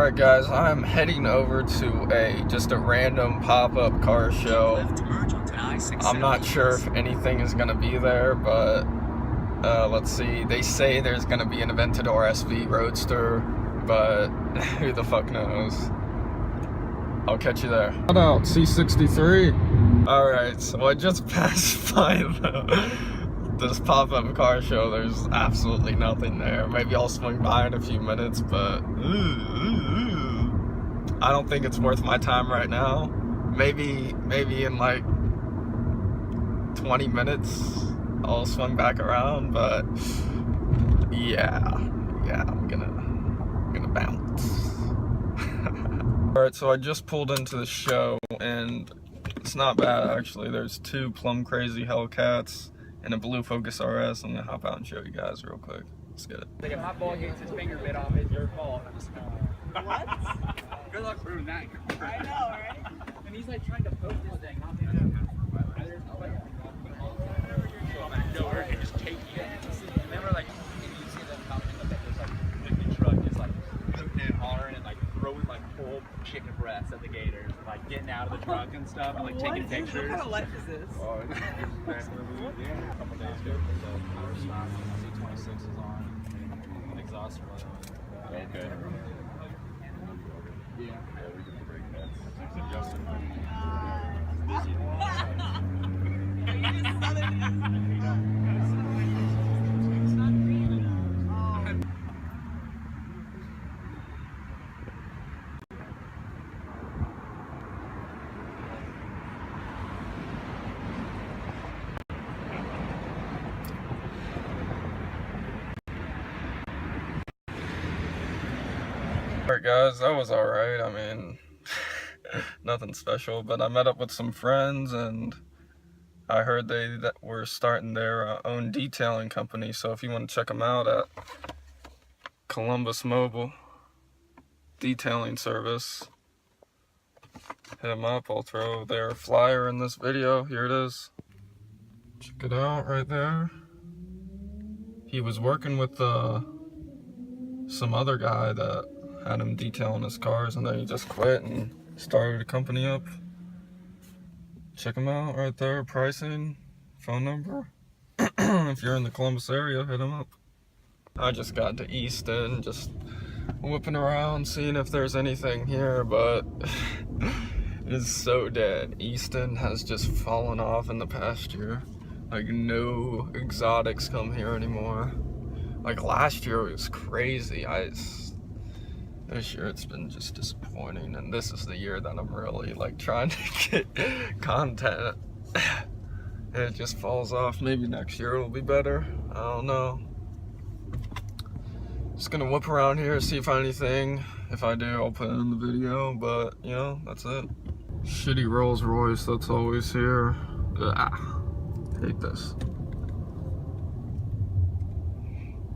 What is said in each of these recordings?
Alright guys, I'm heading over to just a random pop-up car show. I'm not sure if anything is going to be there, but let's see. They say there's going to be an Aventador SV Roadster, but who the fuck knows. I'll catch you there. Shout out, C63. Alright, so I just passed by this pop-up car show. There's absolutely nothing there. Maybe I'll swing by in a few minutes, but I don't think it's worth my time right now. Maybe in like 20 minutes I'll swing back around, but yeah, I'm gonna bounce. Alright, so I just pulled into the show and it's not bad actually. There's two plum crazy Hellcats and a blue Focus RS. I'm gonna hop out and show you guys real quick. Let's get it. Like if my ball gets his finger bit off, it's your fault. What? Good luck proving that. I know, right? And he's like trying to poke this thing. Not him. There's no way. Go over and just take it. Remember, like, you see them coming in the back, there's like the truck is like hooting and hollering and like throwing like whole chicken breasts at the gators, and, like getting out of the truck and stuff, and like taking pictures. What kind of life is this? Oh, a couple days ago, the power stop, C26 is on, exhaust are like, okay. Yeah, we can break that. Justin. Alright guys, that was alright. I mean, nothing special, but I met up with some friends and I heard they were starting their own detailing company, so if you want to check them out at Columbus Mobile Detailing Service, hit them up. I'll throw their flyer in this video. Here it is. Check it out right there. He was working with some other guy that had him detailing his cars, and then he just quit and started a company up. Check them out right there. Pricing, phone number. If you're in the Columbus area, hit them up. I just got to Easton, just whipping around, seeing if there's anything here, but it is so dead. Easton has just fallen off in the past year. Like, no exotics come here anymore. Like, last year it was crazy. This year it's been just disappointing, and this is the year that I'm really like trying to get content. It just falls off. Maybe next year it'll be better. I don't know. Just gonna whip around here, see if I find anything. If I do, I'll put it in the video, but you know, that's it. Shitty Rolls-Royce, that's always here. Hate this.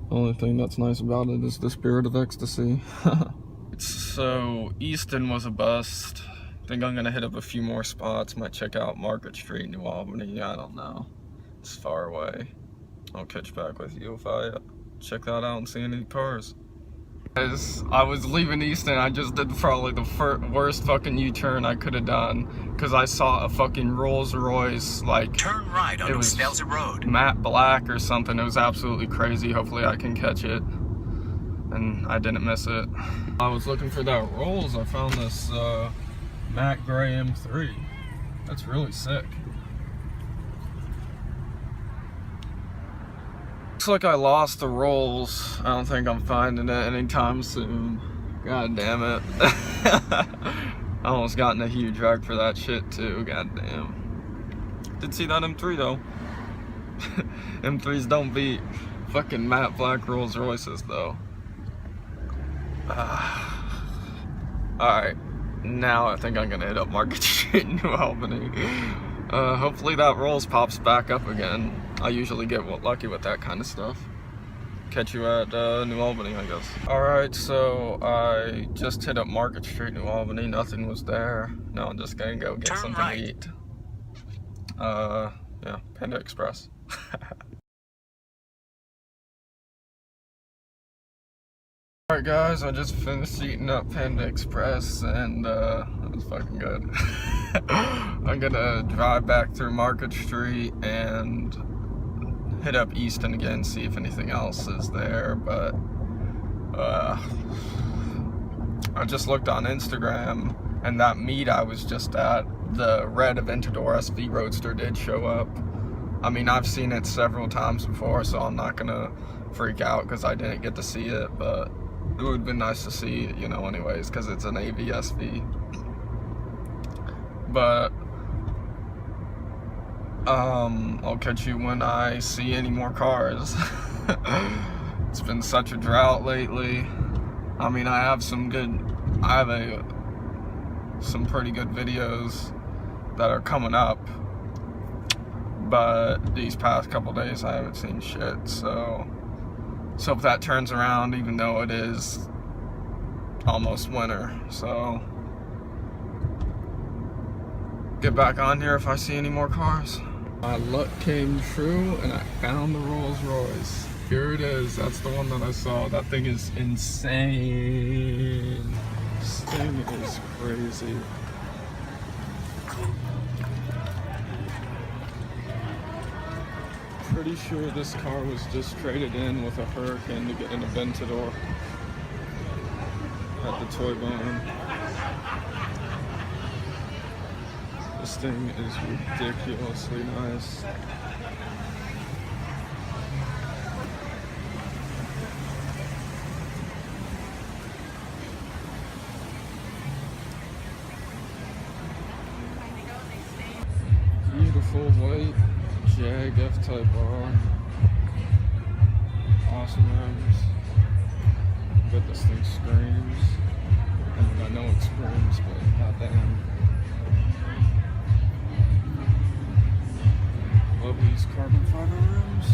The only thing that's nice about it is the spirit of ecstasy. So, Easton was a bust. I think I'm gonna hit up a few more spots. Might check out Market Street, New Albany. I don't know. It's far away. I'll catch back with you if I check that out and see any cars. As I was leaving Easton, I just did probably the worst fucking U-turn I could have done, because I saw a fucking Rolls-Royce, like, turn right on Stelzer Road, matte black or something. It was absolutely crazy. Hopefully I can catch it, and I didn't miss it. I was looking for that Rolls. I found this matte gray M3. That's really sick. Looks like I lost the Rolls. I don't think I'm finding it anytime soon. God damn it. I almost got in a huge wreck for that shit too. God damn. Did see that M3 though. M3s don't beat fucking matte black Rolls Royces though. Alright. Now I think I'm gonna hit up Market Street in New Albany. Hopefully that Rolls pops back up again. I usually get lucky with that kind of stuff. Catch you at New Albany, I guess. Alright, so I just hit up Market Street, New Albany. Nothing was there. Now I'm just gonna go get something to eat. Yeah, Panda Express. Alright guys, I just finished eating up Panda Express and it was fucking good. I'm gonna drive back through Market Street and hit up Easton again, see if anything else is there, but I just looked on Instagram and that meet I was just at, the red Aventador SV Roadster did show up. I mean, I've seen it several times before, so I'm not gonna freak out because I didn't get to see it, but it would have been nice to see it, you know, anyways, because it's an AVSV. But I'll catch you when I see any more cars. It's been such a drought lately. I mean, I have some pretty good videos that are coming up, but these past couple days I haven't seen shit, so if that turns around, even though it is almost winter, so get back on here if I see any more cars. My luck came true and I found the Rolls-Royce. Here it is. That's the one that I saw. That thing is insane. This thing is crazy. Pretty sure this car was just traded in with a Hurricane to get an Aventador at the toy barn. This thing is ridiculously nice. Beautiful white Jag F-Type R. Awesome rims. Bet this thing screams. I mean, I know it screams, but goddamn. Love these carbon fiber rims.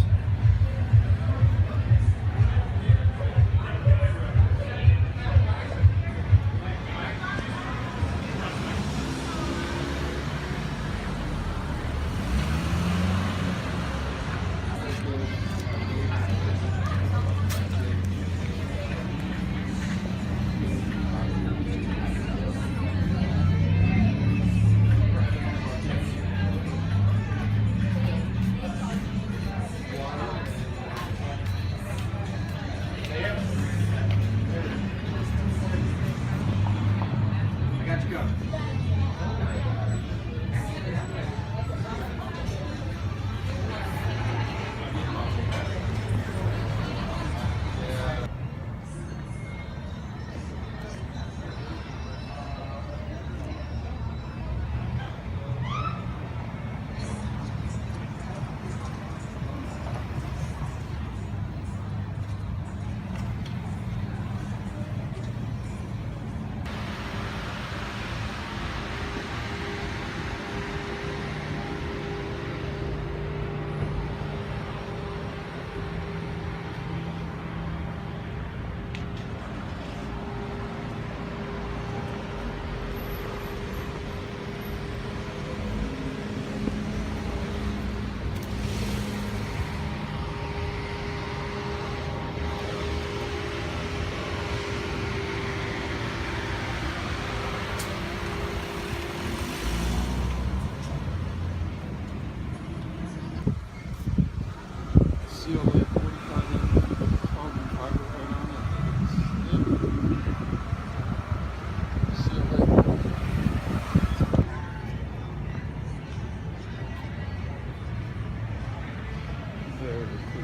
Very cool.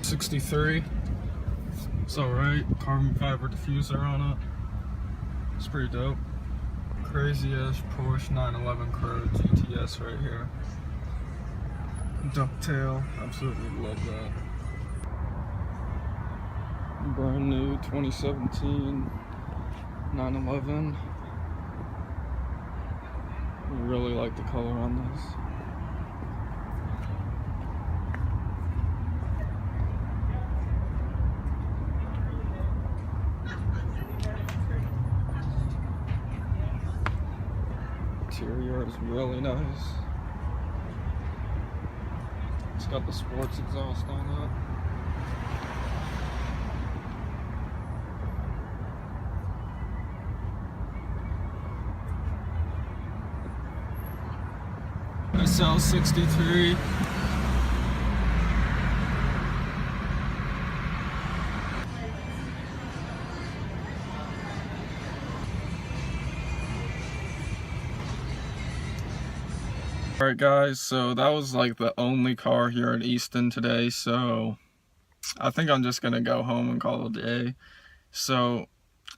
'63. It's alright. Carbon fiber diffuser on it. It's pretty dope. Crazy-ass Porsche 911 Crow GTS right here. Ducktail. Absolutely love that. Brand new 2017 911. Really like the color on this. interior is really nice. It's got the sports exhaust on it. SL63. Alright guys, so that was like the only car here at Easton today, so I think I'm just gonna go home and call it a day. So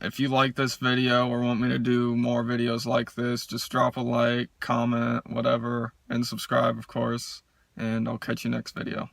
if you like this video or want me to do more videos like this, just drop a like, comment, whatever, and subscribe of course, and I'll catch you next video.